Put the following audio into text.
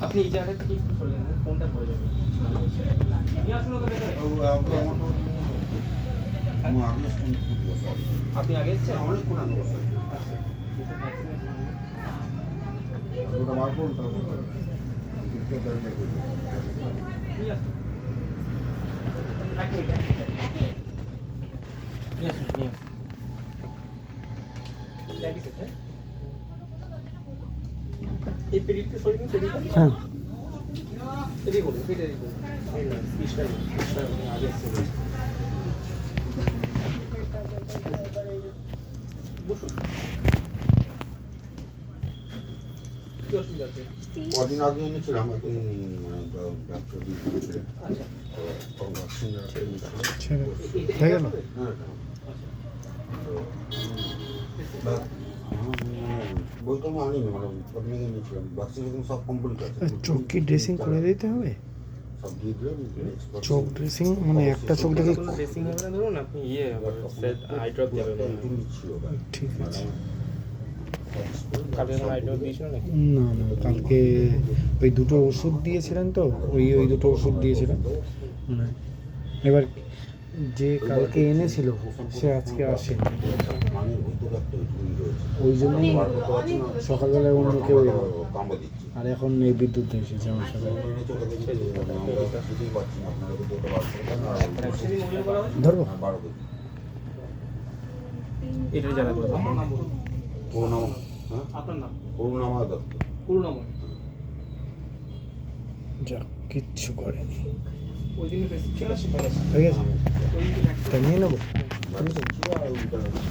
আপনি এই জায়গা থেকে একটু সরে যান, ফোনটা পড়ে যাবে। নিয়ে আসুন ওকে ভেতরে। আপনি আগে এসেছেন? অনেকক্ষণ আগে বসে আচ্ছা। ওটা বার করুন তারপর নিয়ে আসুন। এক মিনিট, এক মিনিট। নিয়ে আসুন, নিয়ে আসুন। Daddy said, হ্যাঁ? এই পেরিটটা সরিয়ে নিন, পেরিটটা। হ্যাঁ এদিকে করুন, পেটে এদিকে করুন। এই না, স্পিচটা আগে এসছে বলছি। বসুন। কি অসুবিধা আছে? কদিন আগে এনেছিলাম এখন ব্যবসা দিয়ে আচ্ছা। ছেড়ে হয়ে গেল হ্যাঁ বই তো আমি আনিনি মানে কদিন আগে এনেছিলাম ভ্যাকসিনেশন সব কমপ্লিট আছে চোখ কি ড্রেসিং করে দিতে হবে? সব দিয়ে দিলাম চোখ ড্রেসিং মানে একটা চোখ দেখে কোনো ড্রেসিং হবে না, ধরুন আপনি আই ড্রপ দেবেন। দিচ্ছি ওটা ঠিক আছে। কালকে কোনো আই ড্রপ দিয়েছিল নাকি? না না কালকে ওই দুটো ওষুধ দিয়েছিলেন তো ওই দুটো ওষুধ দিয়েছিলেন মানে এবার যে কালকে এনেছিল সে আজকে আসেনি মানের ভিতরে একটা ঝুড়ি রয়েছে ওই জন্যই বার করতে পারছি না সকালবেলায় অন্য কেউ এলো কামড়ে দিচ্ছি আর এখন এই বিদ্যুৎ এসেছে আমার সাথে এনেছে ওটাকে আমরা বুঝতেই পারছি না আপনারা কিন্তু ওটা বার করবেন আর ভ্যাকসিন মনে করা হয়? ধরবো 12 কেজি এটাই জানা করবো। আপনার নাম বলুন। করুণাময় হ্যাঁ আপনার নাম? করুণাময় দত্ত করুণাময়। যা কিচ্ছু করেনি ওই দিনই প্রেসক্রিপশন আছে। হয়ে গেছে ওই দিনই তা নিয়ে নেবো আর ওইটা